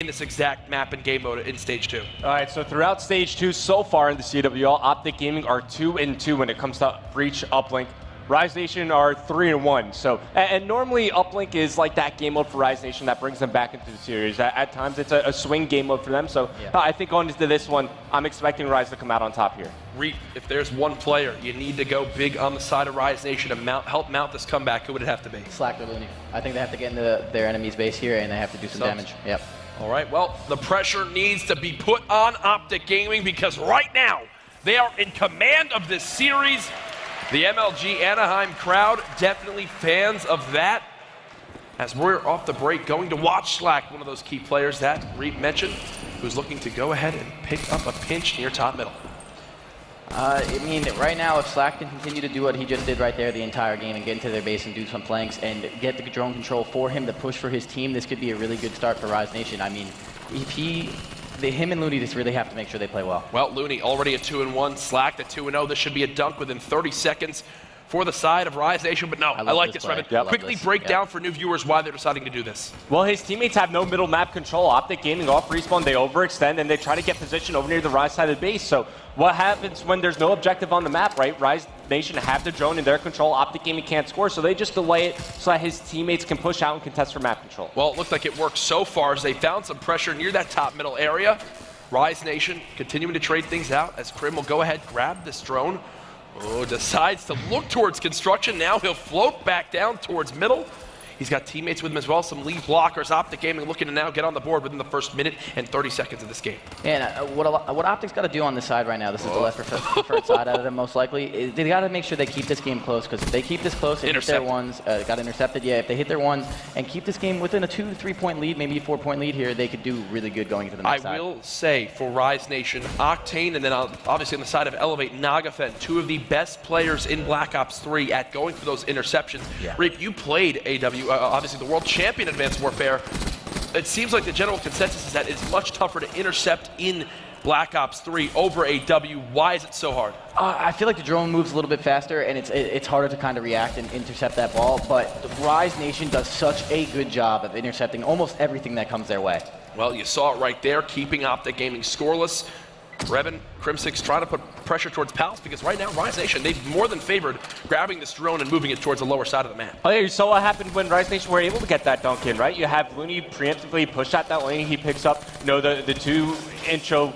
this exact map and game mode in Stage 2. All right, so throughout Stage 2 so far in the CWL, OpTic Gaming are 2-2 when it comes to Breach, Uplink. Rise Nation are 3-1. So, and normally Uplink is like that game mode for Rise Nation that brings them back into the series. At times it's a swing game mode for them. So I think going into this one, I'm expecting Rise to come out on top here. Reap, if there's one player you need to go big on the side of Rise Nation to help mount this comeback, who would it have to be? Slack or Looney. I think they have to get into their enemy's base here and they have to do some damage. Yep. All right, well, the pressure needs to be put on OpTic Gaming because right now they are in command of this series. The MLG Anaheim crowd, definitely fans of that. As we're off the break, going to watch Slack, one of those key players that Reap mentioned, who's looking to go ahead and pick up a pinch near top middle. I mean, right now, if Slack can continue to do what he just did right there the entire game and get into their base and do some flanks and get the drone control for him to push for his team, this could be a really good start for Rise Nation. I mean, if him and Looney just really have to make sure they play well. Well, Looney already at 2-1, Slack at 2-0. This should be a dunk within 30 seconds for the side of Rise Nation, but no, I like this, Revan. Yep. Quickly break down for new viewers why they're deciding to do this. Well, his teammates have no middle map control. OpTic Gaming off respawn, they overextend, and they try to get position over near the Rise side of the base. So what happens when there's no objective on the map, right? Rise Nation have the drone in their control. OpTic Gaming can't score, so they just delay it so that his teammates can push out and contest for map control. Well, it looked like it worked so far as they found some pressure near that top middle area. Rise Nation continuing to trade things out as Krim will go ahead, grab this drone. Oh, decides to look towards construction. Now he'll float back down towards middle. He's got teammates with him as well, some lead blockers. OpTic Gaming looking to now get on the board within the first minute and 30 seconds of this game. And what OpTic's got to do on this side right now, this is the less preferred side out of them most likely, is they got to make sure they keep this game close, because if they keep this close and hit their ones, got intercepted, if they hit their ones and keep this game within a 2 to 3 point lead, maybe a 4 point lead here, they could do really good going into the next side. I will say for Rise Nation, Octane and then obviously on the side of Elevate, Nagafen, two of the best players in Black Ops 3 at going for those interceptions. Reap, you played AW, obviously the world champion Advanced Warfare. It seems like the general consensus is that it's much tougher to intercept in Black Ops 3 over AW. Why is it so hard? I feel like the drone moves a little bit faster and it's harder to kind of react and intercept that ball, but the Rise Nation does such a good job of intercepting almost everything that comes their way. Well, you saw it right there, keeping OpTic Gaming scoreless. Revan, Crimsix trying to put pressure towards Pals because right now, Rise Nation, they've more than favored grabbing this drone and moving it towards the lower side of the map. Oh yeah, you saw what happened when Rise Nation were able to get that dunk in, right? You have Looney preemptively push at that lane. He picks up, the 2 intro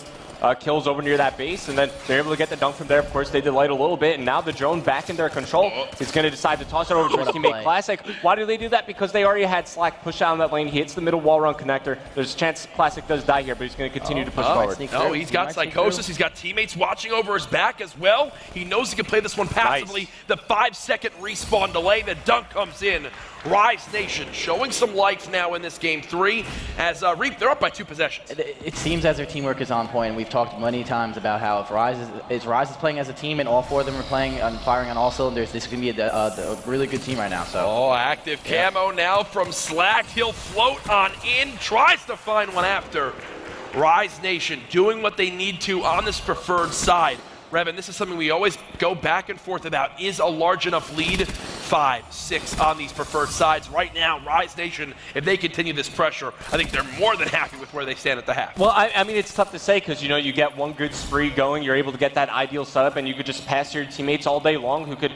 kills over near that base, and then they're able to get the dunk from there. Of course, they delay a little bit, and now the drone back in their control. He's going to decide to toss it over to his teammate Classic. Why do they do that? Because they already had Slack push out on that lane. He hits the middle wall run connector. There's a chance Classic does die here, but he's going to continue to push forward. No, he's got Psychosis. He's got teammates watching over his back as well. He knows he can play this one passively. Nice. The 5-second respawn delay. The dunk comes in. Rise Nation showing some life now in this game 3 as Reap, they're up by 2 possessions. It seems as their teamwork is on point. We've talked many times about how if Rise is playing as a team and all 4 of them are playing and firing on all cylinders, this can be a really good team right now. So. Oh, active camo now from Slack. He'll float on in, tries to find one after. Rise Nation doing what they need to on this preferred side. Revan, this is something we always go back and forth about. Is a large enough lead? 5, 6 on these preferred sides. Right now, Rise Nation, if they continue this pressure, I think they're more than happy with where they stand at the half. Well, I mean, it's tough to say because, you get one good spree going, you're able to get that ideal setup, and you could just pass your teammates all day long who could,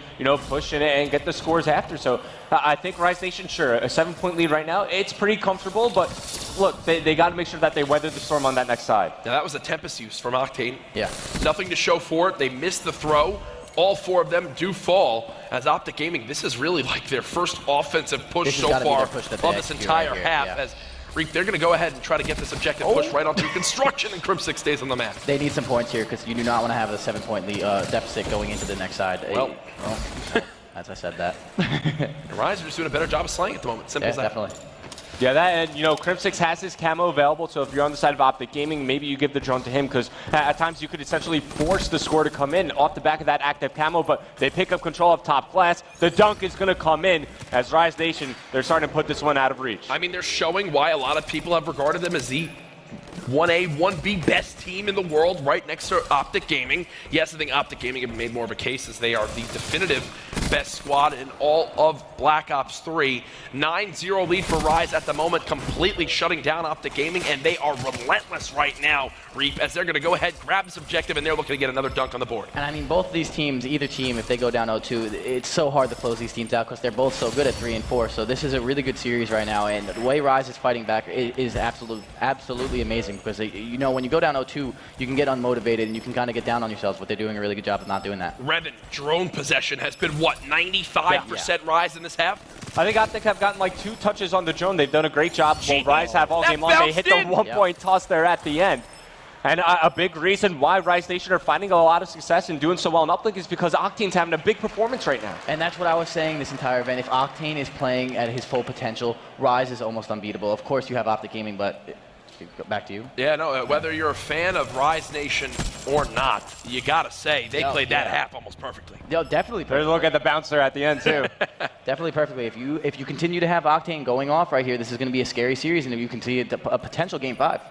push in it and get the scores after. So I think Rise Nation, sure, a 7-point lead right now, it's pretty comfortable, but look, they got to make sure that they weather the storm on that next side. Now, that was a Tempest use from Octane. Yeah. Nothing to show for it. They missed the throw. All 4 of them do fall. As OpTic Gaming, this is really like their first offensive push so far of this entire half. As Reap, they're going to go ahead and try to get this objective push right onto construction, and Crimsix stays on the map. They need some points here because you do not want to have a 7-point deficit going into the next side. Well, as I said that. Rise are just doing a better job of slaying at the moment. Simple as that. Definitely. Yeah, that, and Crimsix has his camo available, so if you're on the side of OpTic Gaming, maybe you give the drone to him, because at times you could essentially force the score to come in off the back of that active camo, but they pick up control of top glass. The dunk is going to come in as Rise Nation, they're starting to put this one out of reach. I mean, they're showing why a lot of people have regarded them as the 1A, 1B best team in the world right next to OpTic Gaming. Yes, I think OpTic Gaming have made more of a case as they are the definitive best squad in all of Black Ops 3. 9-0 lead for Rise at the moment, completely shutting down OpTic Gaming, and they are relentless right now, Reap, as they're going to go ahead, grab this objective, and they're looking to get another dunk on the board. And I mean, both of these teams, either team, if they go down 0-2, it's so hard to close these teams out because they're both so good at 3 and 4. So this is a really good series right now, and the way Rise is fighting back is absolutely amazing because you know when you go down 0-2, you can get unmotivated and you can kind of get down on yourselves, but they're doing a really good job of not doing that. Revan, drone possession has been what, 95% Rise in this half? I think OpTic have gotten like 2 touches on the drone. They've done a great job. While Rise have all game long. They hit the 1-point toss there at the end. And a big reason why Rise Nation are finding a lot of success and doing so well in Uplink is because Octane's having a big performance right now. And that's what I was saying this entire event. If Octane is playing at his full potential, Rise is almost unbeatable. Of course, you have OpTic Gaming, but back to you. Yeah, no, whether you're a fan of Rise Nation or not, you gotta say, they played that half almost perfectly. Yo, definitely perfectly. Look at the bouncer at the end, too. Definitely perfectly. If you continue to have Octane going off right here, this is going to be a scary series, and if you can see a potential Game 5.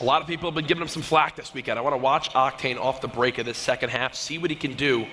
A lot of people have been giving him some flack this weekend. I want to watch Octane off the break of this second half, see what he can do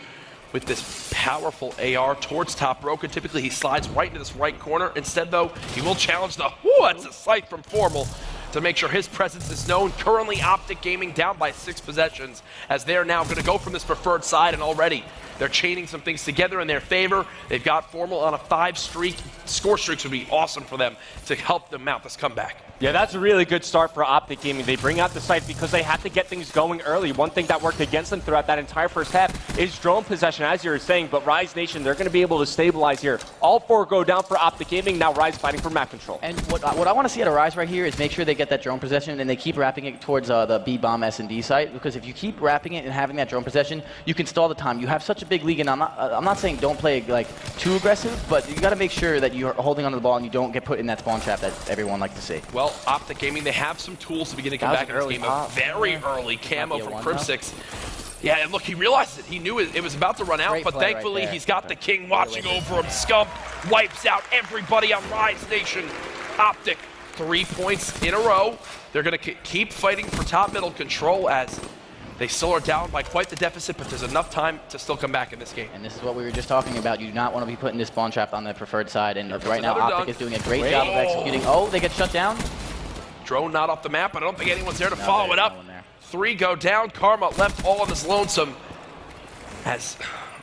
with this powerful AR towards top broken. Typically, he slides right into this right corner. Instead, though, he will challenge the, that's a sight from Formal to make sure his presence is known. Currently, OpTic Gaming down by 6 possessions as they're now going to go from this preferred side, and already they're chaining some things together in their favor. They've got Formal on a 5 streak. Score streaks would be awesome for them to help them mount this comeback. Yeah, that's a really good start for OpTic Gaming. They bring out the site because they had to get things going early. One thing that worked against them throughout that entire first half is drone possession, as you were saying, but Rise Nation, they're going to be able to stabilize here. All 4 go down for OpTic Gaming, now Rise fighting for map control. And what I want to see out of Rise right here is make sure they get that drone possession and they keep wrapping it towards the B-bomb S&D site, because if you keep wrapping it and having that drone possession, you can stall the time. You have such a big league, and I'm not saying don't play like too aggressive, but you got to make sure that you're holding onto the ball and you don't get put in that spawn trap that everyone likes to see. Well, OpTic Gaming, they have some tools to begin to come back in this game. A very early camo from Crim6. Yeah, and look, he realized it. He knew it was about to run out, but thankfully he's got the king watching over him. Scump wipes out everybody on Rise Nation. OpTic, 3 points in a row. They're going to keep fighting for top middle control as they still are down by quite the deficit, but there's enough time to still come back in this game. And this is what we were just talking about. You do not want to be putting this spawn trap on the preferred side, and right now OpTic is doing a great job of executing. Oh, they get shut down. Drone not off the map, but I don't think anyone's there to follow it up. 3 go down. Karma left all on this lonesome as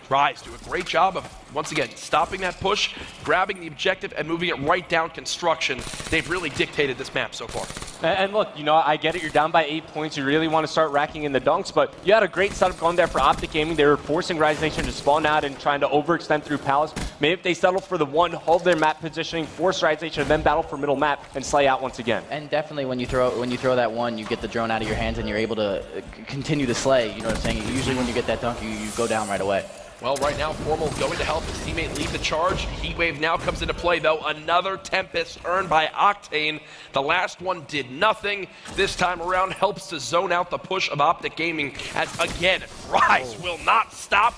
Rise do a great job of, once again, stopping that push, grabbing the objective, and moving it right down construction. They've really dictated this map so far. And look, you know, I get it. You're down by 8 points. You really want to start racking in the dunks, but you had a great setup going there for OpTic Gaming. They were forcing Rise Nation to spawn out and trying to overextend through Palace. Maybe if they settle for the 1, hold their map positioning, force Rise Nation, and then battle for middle map and slay out once again. And definitely when you throw that 1, you get the drone out of your hands and you're able to continue to slay. You know what I'm saying? Usually when you get that dunk, you go down right away. Well, right now, Formal going to help his teammate lead the charge. Heatwave now comes into play, though. Another Tempest earned by Octane. The last one did nothing. This time around helps to zone out the push of OpTic Gaming as, again, Rise will not stop.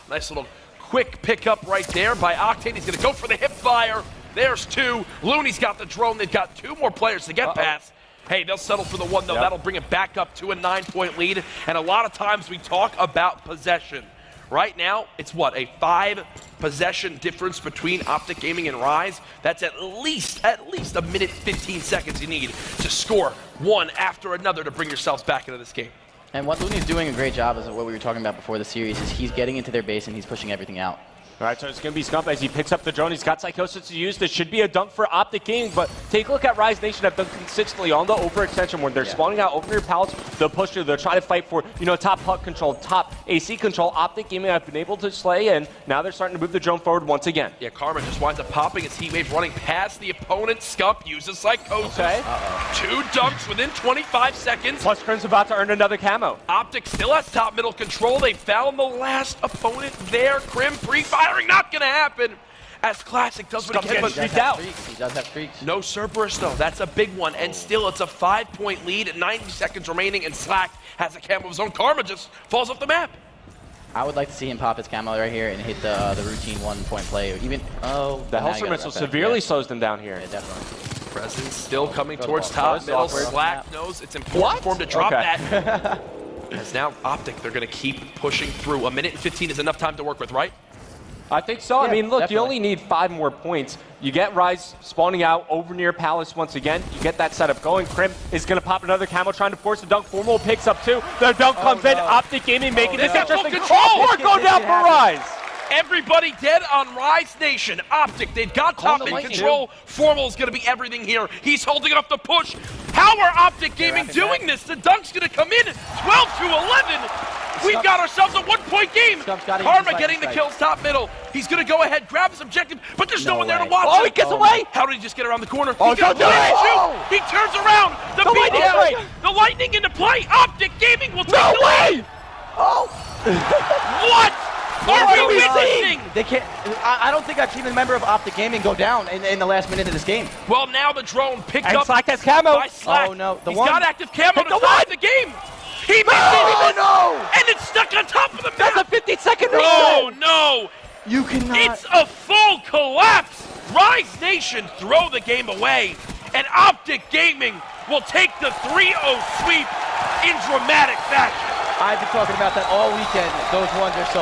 Nice little quick pickup right there by Octane. He's going to go for the hip fire. There's 2. Looney's got the drone. They've got 2 more players to get past. Hey, they'll settle for the 1, though. That'll bring it back up to a 9-point lead. And a lot of times we talk about possession. Right now, it's what, a 5 possession difference between OpTic Gaming and Rise? That's at least a minute 15 seconds you need to score one after another to bring yourselves back into this game. And what Looney's doing a great job is what we were talking about before the series is he's getting into their base and he's pushing everything out. All right, so it's going to be Scump as he picks up the drone. He's got Psychosis to use. This should be a dunk for OpTic Gaming, but take a look at Rise Nation have done consistently on the overextension when they're spawning out over your palace. They'll push through. They'll try to fight for, you know, top HUD control, top AC control. OpTic Gaming have been able to slay, and now they're starting to move the drone forward once again. Yeah, Karma just winds up popping his Heatwave running past the opponent. Scump uses Psychosis. Okay. 2 dunks within 25 seconds. Plus, Crim's about to earn another camo. OpTic still has top middle control. They found the last opponent there. Crim pre-firing, not going to happen. As Classic does what he can, but he does have streaks. No Cerberus, though. That's a big one. And still, it's a 5-point lead at 90 seconds remaining, and Slack has a camo of his own. Karma just falls off the map. I would like to see him pop his camo right here and hit the routine 1-point play. Even, the Hellstorm missile severely slows them down here. Yeah, definitely. Presence still coming towards top middle. Slack knows it's important for him to drop that. As now OpTic, they're going to keep pushing through. A minute and 15 is enough time to work with, right? I think so. Yeah, I mean, look, definitely. you only need 5 more points. You get Rise spawning out over near Palace once again. You get that setup going. Crim is going to pop another camo, trying to force the dunk. Formal picks up 2. The dunk comes in. no. OpTic Gaming making this no. Full interesting. control. Oh, we're going down for Rise. Everybody dead on Rise Nation. OpTic, they've got top the in lightning. control. Formal is going to be everything here. He's holding up the push. How are OpTic Gaming wrapping doing back. this? The dunk's going to come in 12 to 11. We've got ourselves a 1-point game. Stump's gotta use Karma his getting the lightning kills top middle. He's going to go ahead, grab his objective, but there's no one there to way. watch Oh, him. he gets away. How did he just get around the corner? Oh, He's gonna don't do plan it. and shoot. Oh. He turns around. The lightning BDS, strike. the lightning into play. OpTic Gaming will take No the lead. way. Oh. What are What are we we witnessing? They can't. I don't think I've seen a member of OpTic Gaming go down in the last minute of this game. Well, now the drone picked And up Slack has camo. by Slack. Oh, no, the He's one- got active camo Pick to the start one. the game. He missed Oh, it. no. And it's stuck on top of the That's a map. 50-second reset. Oh, no. You cannot. It's a full collapse. Rise Nation throw the game away. And OpTic Gaming will take the 3-0 sweep in dramatic fashion. I've been talking about that all weekend. Those ones are so